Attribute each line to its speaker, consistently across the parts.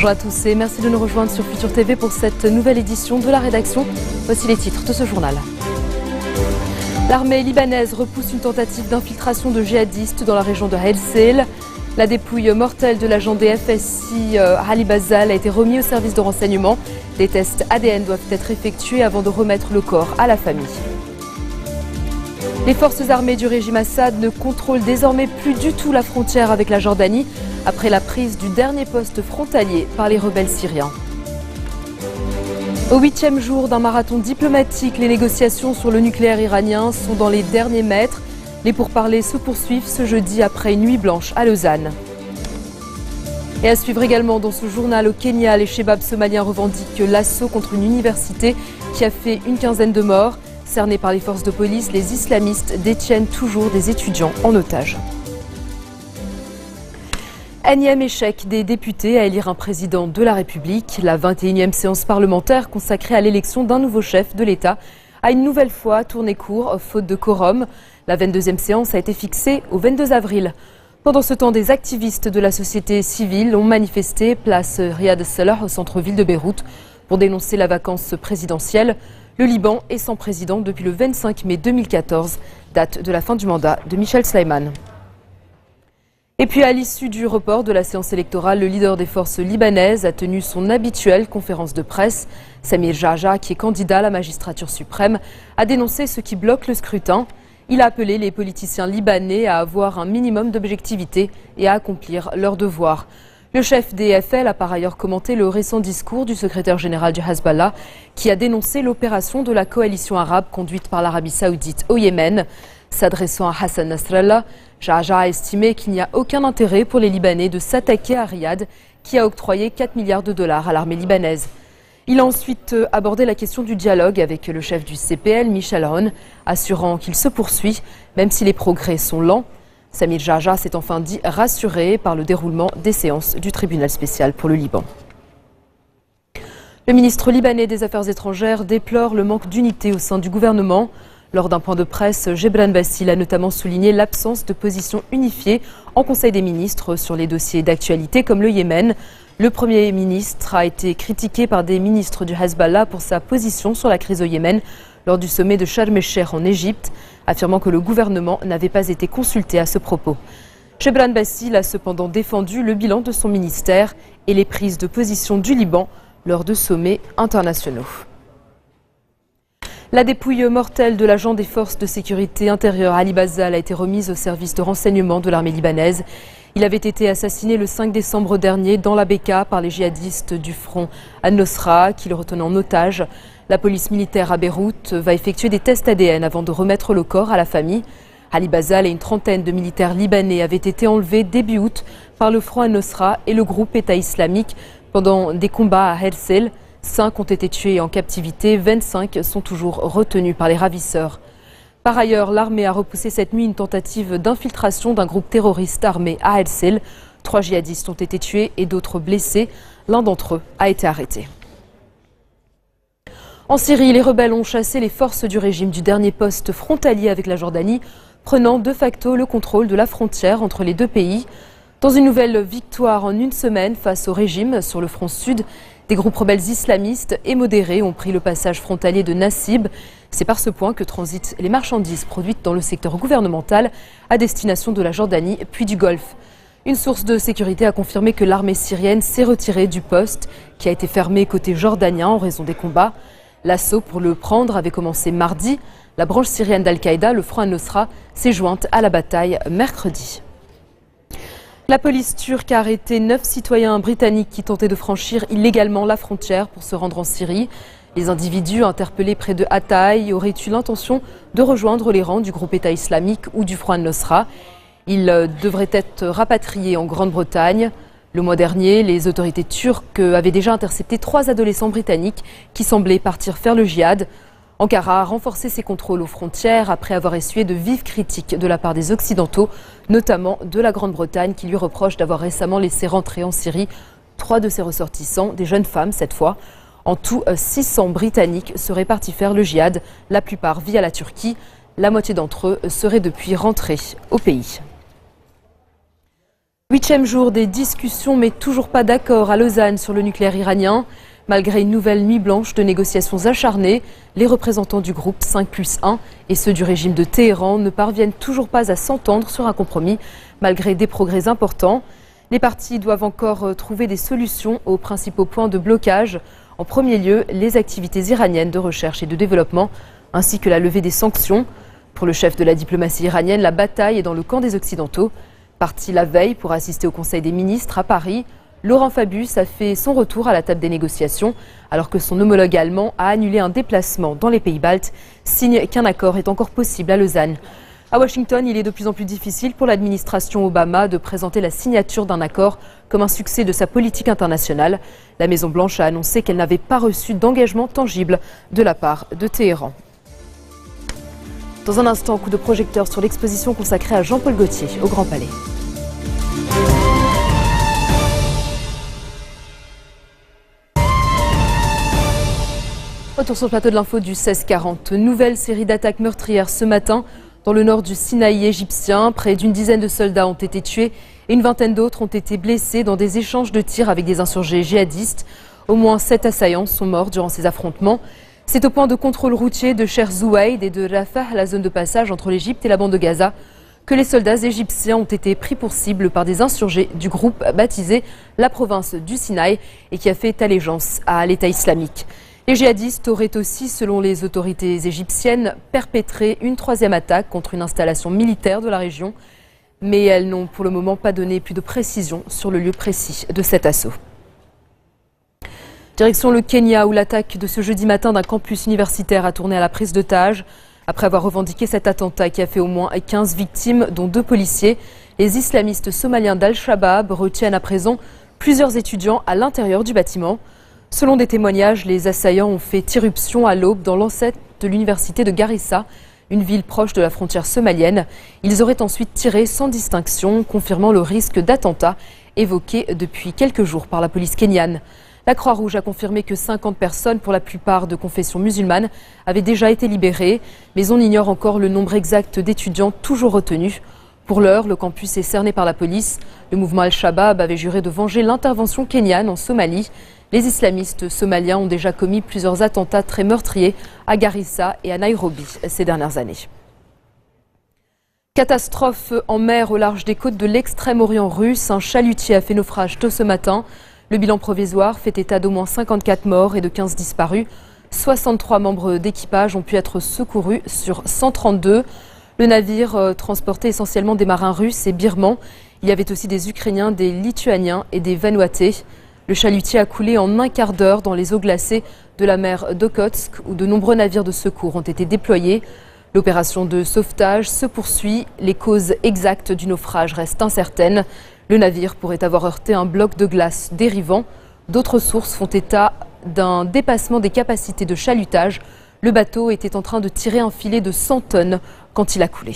Speaker 1: Bonjour à tous et merci de nous rejoindre sur Futur TV pour cette nouvelle édition de la rédaction. Voici les titres de ce journal. L'armée libanaise repousse une tentative d'infiltration de djihadistes dans la région de Helsil. La dépouille mortelle de l'agent des FSI Ali Bazal a été remise au service de renseignement. Des tests ADN doivent être effectués avant de remettre le corps à la famille. Les forces armées du régime Assad ne contrôlent désormais plus du tout la frontière avec la Jordanie après la prise du dernier poste frontalier par les rebelles syriens. Au 8e jour d'un marathon diplomatique, les négociations sur le nucléaire iranien sont dans les derniers mètres. Les pourparlers se poursuivent ce jeudi après une nuit blanche à Lausanne. Et à suivre également dans ce journal, au Kenya, les chebabs somaliens revendiquent l'assaut contre une université qui a fait une quinzaine de morts. Cernés par les forces de police, les islamistes détiennent toujours des étudiants en otage. Énième échec des députés à élire un président de la République. La 21e séance parlementaire consacrée à l'élection d'un nouveau chef de l'État a une nouvelle fois tourné court, faute de quorum. La 22e séance a été fixée au 22 avril. Pendant ce temps, des activistes de la société civile ont manifesté place Riyad Salah au centre-ville de Beyrouth pour dénoncer la vacance présidentielle. Le Liban est sans président depuis le 25 mai 2014, date de la fin du mandat de Michel Sleiman. Et puis à l'issue du report de la séance électorale, le leader des forces libanaises a tenu son habituelle conférence de presse. Samir Jarja, qui est candidat à la magistrature suprême, a dénoncé ce qui bloque le scrutin. Il a appelé les politiciens libanais à avoir un minimum d'objectivité et à accomplir leurs devoirs. Le chef des FL a par ailleurs commenté le récent discours du secrétaire général du Hezbollah qui a dénoncé l'opération de la coalition arabe conduite par l'Arabie saoudite au Yémen. S'adressant à Hassan Nasrallah, Jarja a estimé qu'il n'y a aucun intérêt pour les Libanais de s'attaquer à Riyad qui a octroyé 4 milliards de dollars à l'armée libanaise. Il a ensuite abordé la question du dialogue avec le chef du CPL, Michel Aoun, assurant qu'il se poursuit, même si les progrès sont lents. Samir Jarja s'est enfin dit rassuré par le déroulement des séances du tribunal spécial pour le Liban. Le ministre libanais des Affaires étrangères déplore le manque d'unité au sein du gouvernement. Lors d'un point de presse, Gebran Bassil a notamment souligné l'absence de position unifiée en Conseil des ministres sur les dossiers d'actualité comme le Yémen. Le Premier ministre a été critiqué par des ministres du Hezbollah pour sa position sur la crise au Yémen lors du sommet de Sharm el-Sheikh en Égypte, affirmant que le gouvernement n'avait pas été consulté à ce propos. Gebran Bassil a cependant défendu le bilan de son ministère et les prises de position du Liban lors de sommets internationaux. La dépouille mortelle de l'agent des forces de sécurité intérieure Ali Bazal a été remise au service de renseignement de l'armée libanaise. Il avait été assassiné le 5 décembre dernier dans la Bekaa par les djihadistes du front Al-Nosra qui le retenaient en otage. La police militaire à Beyrouth va effectuer des tests ADN avant de remettre le corps à la famille. Ali Bazal et une trentaine de militaires libanais avaient été enlevés début août par le front Al-Nosra et le groupe État islamique pendant des combats à Helsil. 5 ont été tués en captivité, 25 sont toujours retenus par les ravisseurs. Par ailleurs, l'armée a repoussé cette nuit une tentative d'infiltration d'un groupe terroriste armé à Helsil. 3 djihadistes ont été tués et d'autres blessés. L'un d'entre eux a été arrêté. En Syrie, les rebelles ont chassé les forces du régime du dernier poste frontalier avec la Jordanie, prenant de facto le contrôle de la frontière entre les deux pays. Dans une nouvelle victoire en une semaine face au régime sur le front sud, des groupes rebelles islamistes et modérés ont pris le passage frontalier de Nassib. C'est par ce point que transitent les marchandises produites dans le secteur gouvernemental à destination de la Jordanie puis du Golfe. Une source de sécurité a confirmé que l'armée syrienne s'est retirée du poste qui a été fermé côté jordanien en raison des combats. L'assaut pour le prendre avait commencé mardi. La branche syrienne d'Al-Qaïda, le Front Al-Nosra, s'est jointe à la bataille mercredi. La police turque a arrêté 9 citoyens britanniques qui tentaient de franchir illégalement la frontière pour se rendre en Syrie. Les individus interpellés près de Hatay auraient eu l'intention de rejoindre les rangs du groupe État islamique ou du Front Al-Nosra. Ils devraient être rapatriés en Grande-Bretagne. Le mois dernier, les autorités turques avaient déjà intercepté 3 adolescents britanniques qui semblaient partir faire le djihad. Ankara a renforcé ses contrôles aux frontières après avoir essuyé de vives critiques de la part des Occidentaux, notamment de la Grande-Bretagne qui lui reproche d'avoir récemment laissé rentrer en Syrie 3 de ses ressortissants, des jeunes femmes cette fois. En tout, 600 Britanniques seraient partis faire le djihad, la plupart via la Turquie. La moitié d'entre eux seraient depuis rentrés au pays. 8e jour des discussions, mais toujours pas d'accord à Lausanne sur le nucléaire iranien. Malgré une nouvelle nuit blanche de négociations acharnées, les représentants du groupe 5+1 et ceux du régime de Téhéran ne parviennent toujours pas à s'entendre sur un compromis, malgré des progrès importants. Les parties doivent encore trouver des solutions aux principaux points de blocage. En premier lieu, les activités iraniennes de recherche et de développement, ainsi que la levée des sanctions. Pour le chef de la diplomatie iranienne, la bataille est dans le camp des Occidentaux. Parti la veille pour assister au Conseil des ministres à Paris, Laurent Fabius a fait son retour à la table des négociations, alors que son homologue allemand a annulé un déplacement dans les pays baltes, signe qu'un accord est encore possible à Lausanne. À Washington, il est de plus en plus difficile pour l'administration Obama de présenter la signature d'un accord comme un succès de sa politique internationale. La Maison-Blanche a annoncé qu'elle n'avait pas reçu d'engagement tangible de la part de Téhéran. Dans un instant, coup de projecteur sur l'exposition consacrée à Jean-Paul Gaultier au Grand Palais. Retour sur le plateau de l'info du 16-40. Nouvelle série d'attaques meurtrières ce matin dans le nord du Sinaï égyptien. Près d'une dizaine de soldats ont été tués et une vingtaine d'autres ont été blessés dans des échanges de tirs avec des insurgés djihadistes. Au moins 7 assaillants sont morts durant ces affrontements. C'est au point de contrôle routier de Cher Zouaïd et de Rafah, la zone de passage entre l'Égypte et la bande de Gaza, que les soldats égyptiens ont été pris pour cible par des insurgés du groupe baptisé la province du Sinaï et qui a fait allégeance à l'État islamique. Les djihadistes auraient aussi, selon les autorités égyptiennes, perpétré une troisième attaque contre une installation militaire de la région, mais elles n'ont pour le moment pas donné plus de précision sur le lieu précis de cet assaut. Direction le Kenya, où l'attaque de ce jeudi matin d'un campus universitaire a tourné à la prise d'otages. Après avoir revendiqué cet attentat qui a fait au moins 15 victimes, dont 2 policiers, les islamistes somaliens d'Al-Shabaab retiennent à présent plusieurs étudiants à l'intérieur du bâtiment. Selon des témoignages, les assaillants ont fait irruption à l'aube dans l'enceinte de l'université de Garissa, une ville proche de la frontière somalienne. Ils auraient ensuite tiré sans distinction, confirmant le risque d'attentat évoqué depuis quelques jours par la police kenyane. La Croix-Rouge a confirmé que 50 personnes, pour la plupart de confession musulmane, avaient déjà été libérées, mais on ignore encore le nombre exact d'étudiants toujours retenus. Pour l'heure, le campus est cerné par la police. Le mouvement Al-Shabaab avait juré de venger l'intervention kenyane en Somalie. Les islamistes somaliens ont déjà commis plusieurs attentats très meurtriers à Garissa et à Nairobi ces dernières années. Catastrophe en mer au large des côtes de l'extrême-orient russe. Un chalutier a fait naufrage tôt ce matin. Le bilan provisoire fait état d'au moins 54 morts et de 15 disparus. 63 membres d'équipage ont pu être secourus sur 132. Le navire transportait essentiellement des marins russes et birmans. Il y avait aussi des Ukrainiens, des Lituaniens et des Vanuatais. Le chalutier a coulé en un quart d'heure dans les eaux glacées de la mer d'Okhotsk, où de nombreux navires de secours ont été déployés. L'opération de sauvetage se poursuit. Les causes exactes du naufrage restent incertaines. Le navire pourrait avoir heurté un bloc de glace dérivant. D'autres sources font état d'un dépassement des capacités de chalutage. Le bateau était en train de tirer un filet de 100 tonnes quand il a coulé.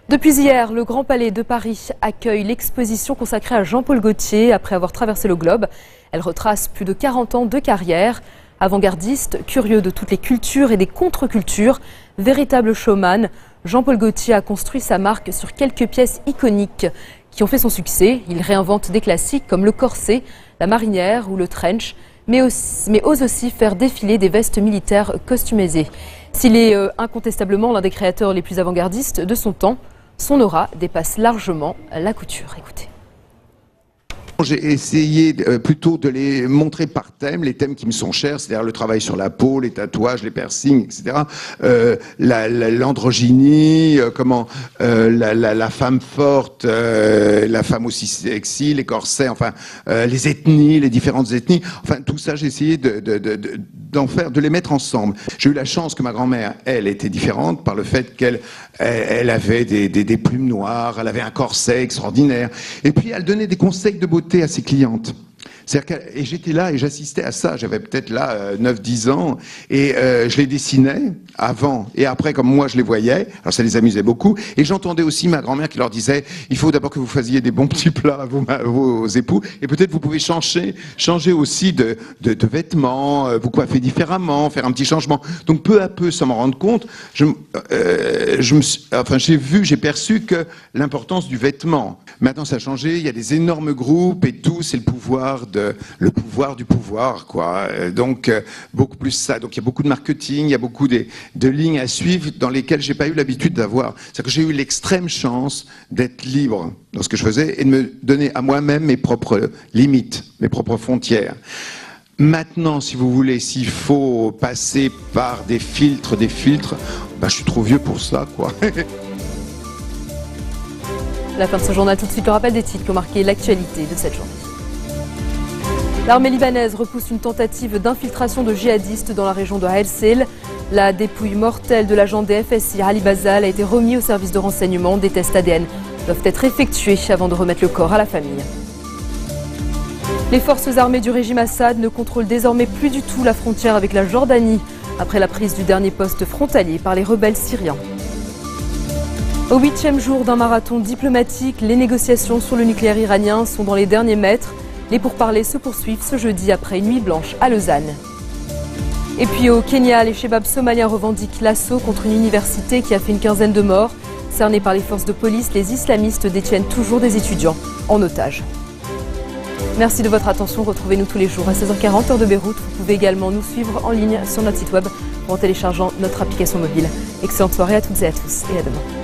Speaker 1: Depuis hier, le Grand Palais de Paris accueille l'exposition consacrée à Jean-Paul Gaultier après avoir traversé le globe. Elle retrace plus de 40 ans de carrière. Avant-gardiste, curieux de toutes les cultures et des contre-cultures, véritable showman, Jean-Paul Gaultier a construit sa marque sur quelques pièces iconiques qui ont fait son succès. Il réinvente des classiques comme le corset, la marinière ou le trench, mais ose aussi faire défiler des vestes militaires customisées. S'il est incontestablement l'un des créateurs les plus avant-gardistes de son temps, son aura dépasse largement la couture. Écoutez.
Speaker 2: J'ai essayé plutôt de les montrer par thème, les thèmes qui me sont chers, c'est-à-dire le travail sur la peau, les tatouages, les piercings, etc. L'androgynie, la femme forte, la femme aussi sexy, les corsets, enfin les ethnies, les différentes ethnies. Enfin tout ça, j'ai essayé de les mettre ensemble. J'ai eu la chance que ma grand-mère, elle, était différente par le fait qu'elle avait des plumes noires, elle avait un corset extraordinaire, et puis elle donnait des conseils de beauté à ses clientes. Et j'étais là et j'assistais à ça. J'avais peut-être là 9-10 ans et je les dessinais avant et après comme moi je les voyais. Alors ça les amusait beaucoup. Et j'entendais aussi ma grand-mère qui leur disait il faut d'abord que vous fassiez des bons petits plats à vos époux et peut-être vous pouvez changer aussi de vêtements, vous coiffer différemment, faire un petit changement. Donc peu à peu, sans m'en rendre compte, j'ai perçu que l'importance du vêtement. Maintenant ça a changé. Il y a des énormes groupes et tout. C'est le pouvoir du pouvoir, quoi. Donc beaucoup plus ça. Donc il y a beaucoup de marketing, il y a beaucoup de lignes à suivre dans lesquelles j'ai pas eu l'habitude d'avoir. C'est-à-dire que j'ai eu l'extrême chance d'être libre dans ce que je faisais et de me donner à moi-même mes propres limites, mes propres frontières. Maintenant, si vous voulez, s'il faut passer par des filtres, je suis trop vieux pour ça, quoi.
Speaker 1: La fin de ce journal, tout de suite le rappel des titres qui ont marqué l'actualité de cette journée. L'armée libanaise repousse une tentative d'infiltration de djihadistes dans la région de Hail. La dépouille mortelle de l'agent des FSI Ali Bazal a été remis au service de renseignement. Des tests ADN doivent être effectués avant de remettre le corps à la famille. Les forces armées du régime Assad ne contrôlent désormais plus du tout la frontière avec la Jordanie après la prise du dernier poste frontalier par les rebelles syriens. Au 8e jour d'un marathon diplomatique, les négociations sur le nucléaire iranien sont dans les derniers mètres. Les pourparlers se poursuivent ce jeudi après une nuit blanche à Lausanne. Et puis au Kenya, les chebabs somaliens revendiquent l'assaut contre une université qui a fait une quinzaine de morts. Cernés par les forces de police, les islamistes détiennent toujours des étudiants en otage. Merci de votre attention. Retrouvez-nous tous les jours à 16h40 heure de Beyrouth. Vous pouvez également nous suivre en ligne sur notre site web ou en téléchargeant notre application mobile. Excellente soirée à toutes et à tous et à demain.